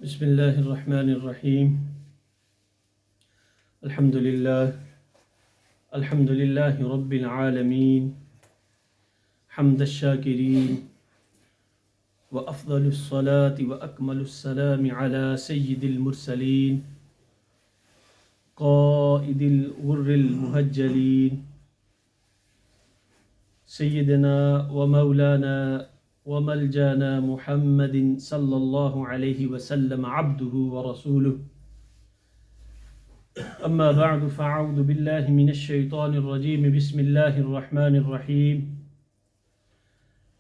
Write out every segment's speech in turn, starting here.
بسم اللہ الرحمن الرحیم الحمد للہ رب العالمین حمد الشاکرین وافضل الصلاة واکمل السلام علی سید المرسلین قائد الغر المحجلین سیدنا ومولانا وملجانا محمد صلی اللہ علیہ وسلم عبده ورسوله اما بعد فاعوذ باللہ من الشیطان الرجیم بسم اللہ الرحمن الرحیم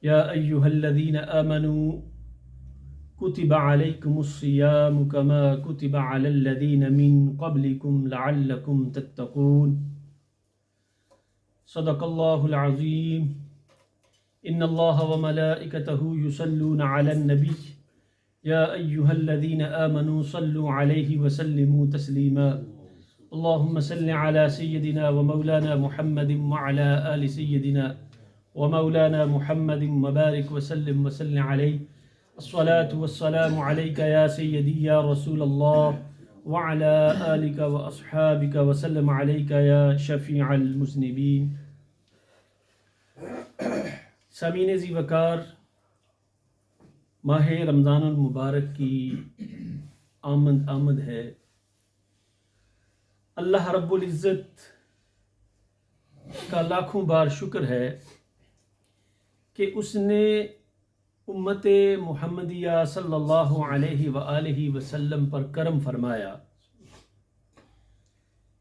یا ایہا الذین آمنوا کتب علیکم الصیام کما کتب علی الذین من قبلکم لعلکم تتقون صدق اللہ العظیم ان اللہ وملائکتہ یصلون علی النبی یا ایہا الذین آمنوا صلوا علیہ وسلموا تسلیما اللہم صل علی سیدنا ومولانا محمد وعلی آل سیدنا ومولانا محمد وبارک وسلم وسلم علیہ الصلاة والسلام علیک یا سیدی یا رسول اللہ وعلی آلک واصحابک وسلم علیک یا شفیع المذنبین. سامعین ذی وقار، ماہ رمضان المبارک کی آمد ہے. اللہ رب العزت کا لاکھوں بار شکر ہے کہ اس نے امت محمدیہ صلی اللہ علیہ وآلہ وسلم پر کرم فرمایا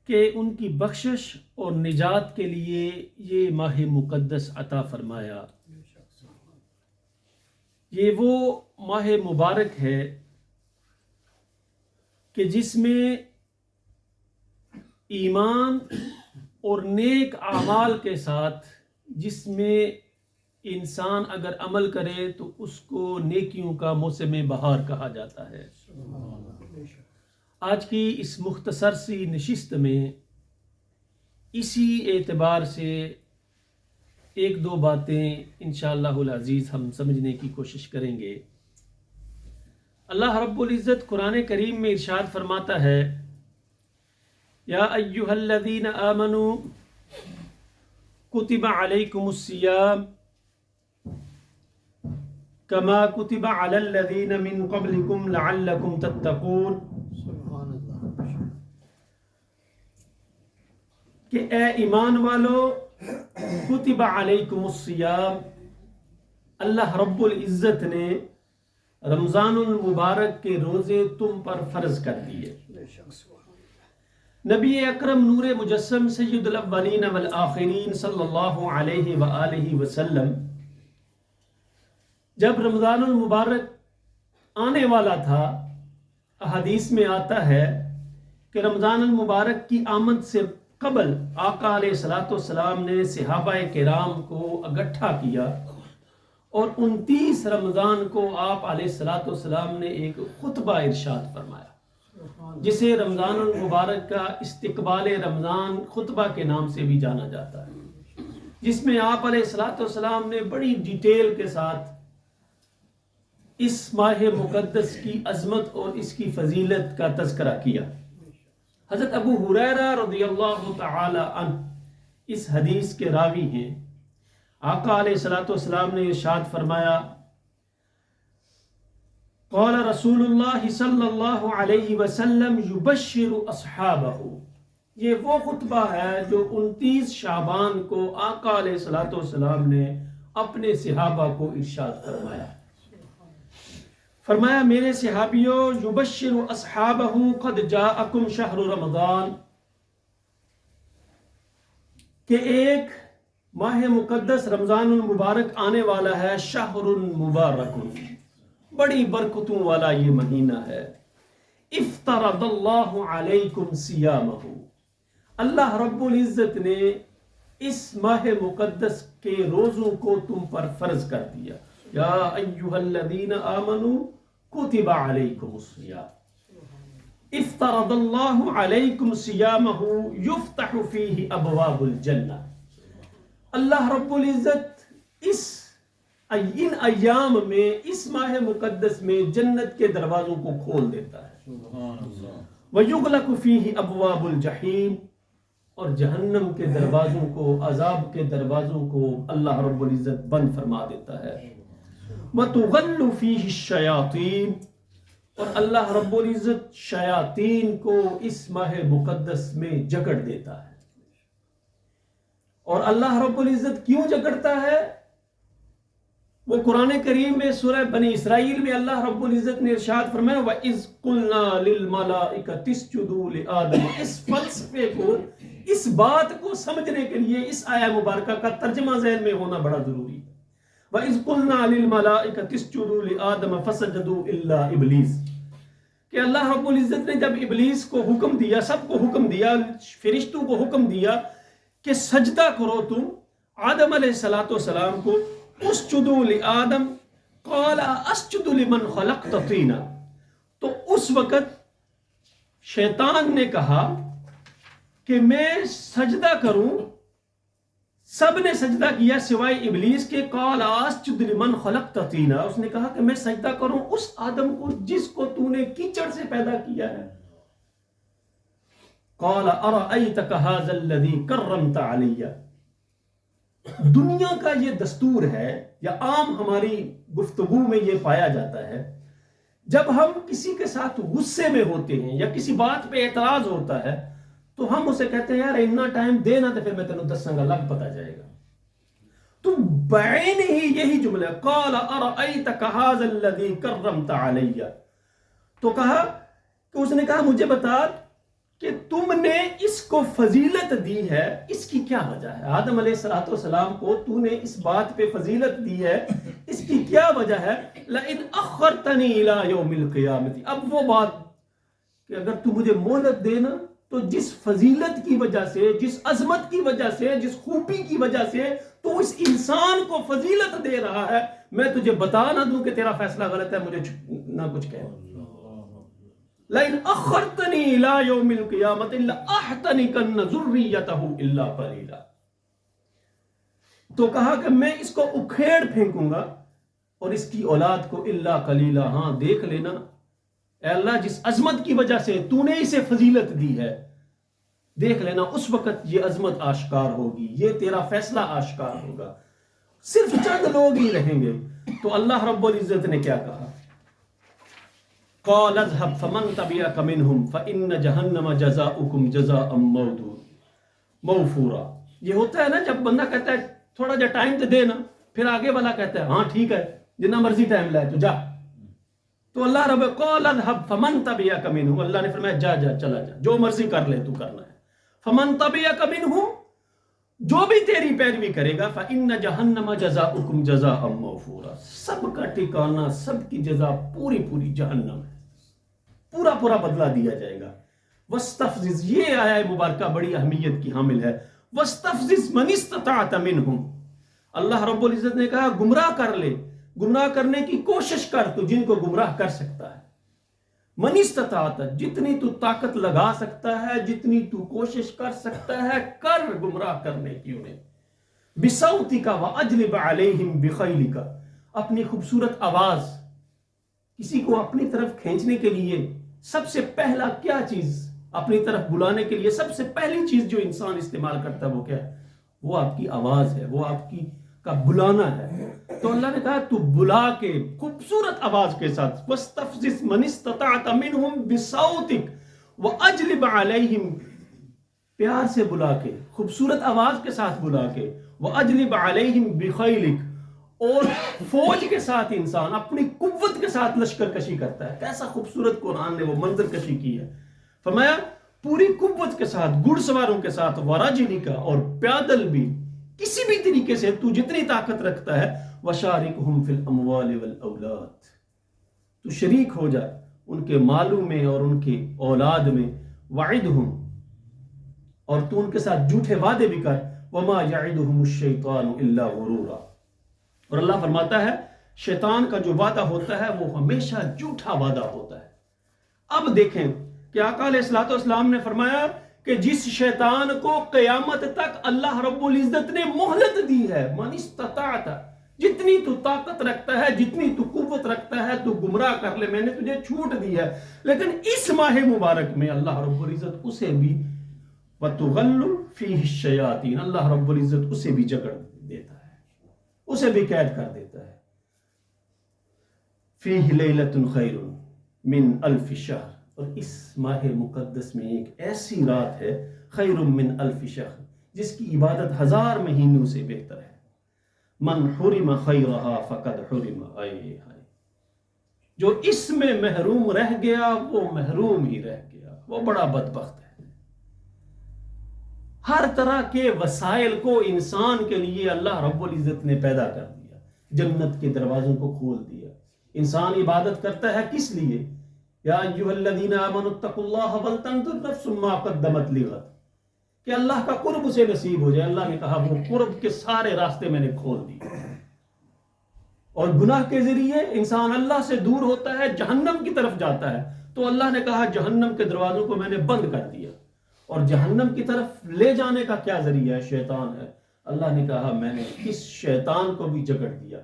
کہ ان کی بخشش اور نجات کے لیے یہ ماہ مقدس عطا فرمایا. یہ وہ ماہ مبارک ہے کہ جس میں ایمان اور نیک اعمال کے ساتھ جس میں انسان اگر عمل کرے تو اس کو نیکیوں کا موسم بہار کہا جاتا ہے. آج کی اس مختصر سی نشست میں اسی اعتبار سے ایک دو باتیں انشاءاللہ العزیز ہم سمجھنے کی کوشش کریں گے. اللہ رب العزت قرآن کریم میں ارشاد فرماتا ہے یا ایہا الذین آمنوا کتب علیکم الصیام کما کتب علی الذین من قبلکم لعلکم تتقون. کہ اے ایمان والو، کتب علیکم الصیام، اللہ رب العزت نے رمضان المبارک کے روزے تم پر فرض کر دیے. نبی اکرم نور مجسم سید الاولین والآخرین صلی اللہ علیہ وآلہ وسلم جب رمضان المبارک آنے والا تھا، احادیث میں آتا ہے کہ رمضان المبارک کی آمد سے قبل آقا علیہ السلام نے صحابہ کرام کو اکٹھا کیا اور 29 رمضان کو آپ علیہ السلام نے ایک خطبہ ارشاد فرمایا جسے رمضان المبارک کا استقبال رمضان خطبہ کے نام سے بھی جانا جاتا ہے، جس میں آپ علیہ السلام نے بڑی ڈیٹیل کے ساتھ اس ماہ مقدس کی عظمت اور اس کی فضیلت کا تذکرہ کیا. حضرت ابو ہریرہ رضی اللہ تعالی عنہ اس حدیث کے راوی ہیں. آقا علیہ السلام نے ارشاد فرمایا قال رسول اللہ صلی اللہ علیہ وسلم یبشر اصحابہ. یہ وہ خطبہ ہے جو 29 شعبان کو آقا علیہ السلام نے اپنے صحابہ کو ارشاد فرمایا. فرمایا میرے صحابیوں، یبشر اصحابہ قد جاءکم شہر رمضان، کہ ایک ماہ مقدس رمضان المبارک آنے والا ہے. شہر مبارک، بڑی برکتوں والا یہ مہینہ ہے. افترض اللہ علیکم صیامہ، اللہ رب العزت نے اس ماہ مقدس کے روزوں کو تم پر فرض کر دیا. یا ایہا الذین آمنوا کتب علیکم الصیام افترض اللہ علیکم صیامہ یفتح فیہ ابواب الجنہ. اللہ رب العزت اس ان ایام میں اس ماہ مقدس میں جنت کے دروازوں کو کھول دیتا ہے. وَيُغْلَقُ فِيهِ أَبْوَابُ الْجَحِيمِ، اور جہنم کے دروازوں کو، عذاب کے دروازوں کو اللہ رب العزت بند فرما دیتا ہے. وَتُغَلُّ فِيهِ الشَّيَاطِينِ، اور اللہ رب العزت شیاطین کو اس ماہ مقدس میں جکڑ دیتا ہے. اور اللہ رب العزت کیوں جکڑتا ہے؟ وہ قرآن کریم میں سورہ بنی اسرائیل میں اللہ رب العزت نے ارشاد فرمایا وَإِذْ قُلْنَا لِلْمَلَائِكَةِ اسْجُدُوا لِآدَمَ. اس فلسفے کو، اس بات کو سمجھنے کے لیے اس آیہ مبارکہ کا ترجمہ ذہن میں ہونا بڑا ضروری ہے. وَإِذْ قُلْنَا لِلْمَلَائِكَةِ اسْجُدُوا لِآدَمَ فَسَجَدُوا إِلَّا إِبْلِيسَ، کہ اللہ رب العزت نے جب ابلیس کو حکم دیا، سب کو حکم دیا، فرشتوں کو حکم دیا کہ سجدہ کرو تم آدم علیہ السلام کو، اسجدوا لآدم قال اسجد لمن خلقت طینا. تو اس وقت شیطان نے کہا کہ میں سجدہ کروں، سب نے سجدہ کیا سوائے ابلیس کے. قال اسجد لمن خلقت طینا، اس نے کہا کہ میں سجدہ کروں اس آدم کو جس کو تو نے کیچڑ سے پیدا کیا ہے. قال ارأیتک ھذا الذی کرمت علی، دنیا کا یہ دستور ہے یا عام ہماری گفتگو میں یہ پایا جاتا ہے، جب ہم کسی کے ساتھ غصے میں ہوتے ہیں یا کسی بات پہ اعتراض ہوتا ہے تو ہم اسے کہتے ہیں یار اتنا ٹائم دینا تو پھر میں تینوں دساں گا، لگ پتا جائے گا. تو بعین ہی یہی جملہ قال ارأیتک ھذا الذی کرمت علی، تو کہا کہ اس نے کہا مجھے بتا کہ تم نے اس کو فضیلت دی ہے، اس کی کیا وجہ ہے؟ آدم علیہ السلام کو تو نے اس بات پہ فضیلت دی ہے، اس کی کیا وجہ ہے؟ لئن اخرتنی الی یوم القیامت، اب وہ بات کہ اگر تو مجھے مہلت دینا تو جس فضیلت کی وجہ سے، جس عظمت کی وجہ سے، جس خوبی کی وجہ سے تو اس انسان کو فضیلت دے رہا ہے، میں تجھے بتا نہ دوں کہ تیرا فیصلہ غلط ہے، مجھے نہ کچھ کہے. لئن اخرتنی الی یوم القیامت لأحتنکن ذریتہ الا قلیلا. تو کہا کہ میں اس کو اکھیڑ پھینکوں گا اور اس کی اولاد کو الا قلیلا. ہاں دیکھ لینا اے اللہ، جس عظمت کی وجہ سے تو نے اسے فضیلت دی ہے، دیکھ لینا اس وقت یہ عظمت آشکار ہوگی، یہ تیرا فیصلہ آشکار ہوگا، صرف چند لوگ ہی رہیں گے. تو اللہ رب العزت نے کیا کہا؟ قال اذهب فمن تبعك منهم فإن جہنم جزاؤكم جزاء موفورا. یہ ہوتا ہے نا جب بندہ کہتا ہے تھوڑا جا ٹائم تو دے نا، پھر آگے والا کہتا ہے ہاں ٹھیک ہے جتنا مرضی ٹائم لائے تو جا. تو اللہ رب قال اذهب فمن تبعك منهم، اللہ نے فرمایا جا جا چلا جا، جو مرضی کر لے تو کرنا ہے. فمن تبعك منهم، جو بھی تیری پیروی کرے گا، فإن جہنم جزاؤكم جزاء موفورا، سب کا ٹھکانہ، سب کی جزا پوری پوری جہنم ہے، پورا پورا بدلہ دیا جائے گا. وَاسْتَفْزِزْ، یہ آیہ مبارکہ بڑی اہمیت کی حامل ہے. وَاسْتَفْزِزْ مَنِ اسْتَطَعْتَ مِنْهُمْ، اللہ رب العزت نے کہا گمراہ کر لے، گمراہ کرنے کی کوشش کر تو جن کو گمراہ کر سکتا ہے. من استطاعت، جتنی تو طاقت لگا سکتا ہے، جتنی تو کوشش کر سکتا ہے کر گمراہ کرنے کی انہیں. بِصَوْتِكَ وَأَجْلِبْ عَلَيْهِمْ بِخَيْلِكَ، اپنی خوبصورت آواز، کسی کو اپنی طرف کھینچنے کے لیے سب سے پہلا کیا چیز، اپنی طرف بلانے کے لیے سب سے پہلی چیز جو انسان استعمال کرتا ہے وہ کیا ہے؟ وہ آپ کی آواز ہے، وہ آپ کی کا بلانا ہے. تو اللہ نے کہا تو بلا کے خوبصورت آواز کے ساتھ، وَاسْتَفْزِزْ مَنِ اسْتَطَعْتَ مِنْهُمْ بِصَوْتِكَ وَأَجْلِبْ عَلَيْهِمْ، پیار سے بلا کے، خوبصورت آواز کے ساتھ بلا کے، وَأَجْلِبْ عَلَيْهِمْ بِخَيْلِكَ، اور فوج کے ساتھ انسان اپنی قوت کے ساتھ لشکر کشی کرتا ہے. کیسا خوبصورت قرآن نے وہ منظر کشی کی ہے. فرمایا پوری قوت کے ساتھ، گھڑ سواروں کے ساتھ، وَرَجِلِكَ، اور پیدل بھی، کسی بھی طریقے سے تو جتنی طاقت رکھتا ہے، وَشَارِكْهُمْ فِي الْأَمْوَالِ وَالْأَوْلَادِ، تو شریک ہو جائے ان کے مالوں میں اور ان کے اولاد میں. وَعِدْهُمْ، اور تو ان کے ساتھ جھوٹے وعدے بھی کر. وَمَا يَعِدُهُمُ الشَّيْطَانُ إِلَّا غُرُورًا، اور اللہ فرماتا ہے شیطان کا جو وعدہ ہوتا ہے وہ ہمیشہ جھوٹا وعدہ ہوتا ہے. اب دیکھیں کہ آقا علیہ السلام نے فرمایا کہ جس شیطان کو قیامت تک اللہ رب العزت نے مہلت دی ہے، من استطاعت، جتنی تو طاقت رکھتا ہے، جتنی تو قوت رکھتا ہے، تو گمراہ کر لے، میں نے تجھے چھوٹ دی ہے۔ لیکن اس ماہ مبارک میں اللہ رب العزت اسے بھی وَتُغَلُّ فِيهِ الشَّيَاطِينَ، اللہ رب العزت اسے بھی جکڑ دیتا ہے، اسے بھی قید کر دیتا ہے۔ فِيهِ لَيْلَةٌ خَيْرٌ مِّنْ أَلْفِ شَهْرٍ، اور اس ماہ مقدس میں ایک ایسی رات ہے خَيْرٌ مِّنْ أَلْفِ شَهْرٍ جس کی عبادت 1000 مہینوں سے بہتر ہے۔ من حرم خیرہا فقد حرم، جو اس میں محروم رہ گیا وہ محروم ہی رہ گیا، وہ بڑا بدبخت ہے۔ ہر طرح کے وسائل کو انسان کے لیے اللہ رب العزت نے پیدا کر دیا، جنت کے دروازوں کو کھول دیا۔ انسان عبادت کرتا ہے کس لیے؟ یا ایھا الذین آمنوا اتقوا اللہ ولتنظر نفس ما قدمت لغد، کہ اللہ کا قرب اسے نصیب ہو جائے۔ اللہ نے کہا وہ قرب کے سارے راستے میں نے کھول دیے، اور گناہ کے ذریعے انسان اللہ سے دور ہوتا ہے، جہنم کی طرف جاتا ہے، تو اللہ نے کہا جہنم کے دروازوں کو میں نے بند کر دیا۔ اور جہنم کی طرف لے جانے کا کیا ذریعہ ہے؟ شیطان ہے۔ اللہ نے کہا میں نے اس شیطان کو بھی جکڑ دیا۔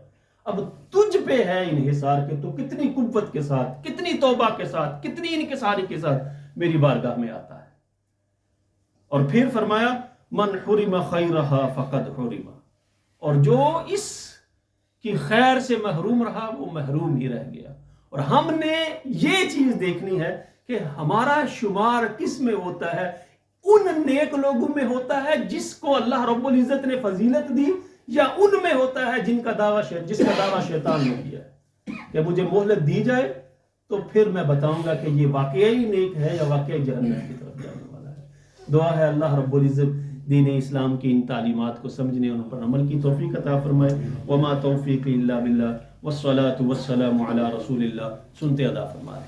اب تجھ پہ ہے انحصار کہ تو کتنی قوت کے ساتھ، کتنی توبہ کے ساتھ، کتنی انکساری کے ساتھ میری بارگاہ میں آتا ہے۔ اور پھر فرمایا من حرم خیرہا فقد حرم، اور جو اس کی خیر سے محروم رہا وہ محروم ہی رہ گیا۔ اور ہم نے یہ چیز دیکھنی ہے کہ ہمارا شمار کس میں ہوتا ہے؟ ان نیک لوگوں میں ہوتا ہے جس کو اللہ رب العزت نے فضیلت دی، یا ان میں ہوتا ہے جس کا دعویٰ شیطان نے کیا ہے کہ مجھے مہلت دی جائے تو پھر میں بتاؤں گا کہ یہ واقعی نیک ہے یا واقعی جہنم کی طرف جانے والا ہے۔ دعا ہے اللہ رب العزت دین اسلام کی ان تعلیمات کو سمجھنے اور ان پر عمل کی توفیق عطا فرمائے۔ وما توفیق الا باللہ، والصلاة والسلام علی رسول اللہ۔ سنتے ادا فرمائے۔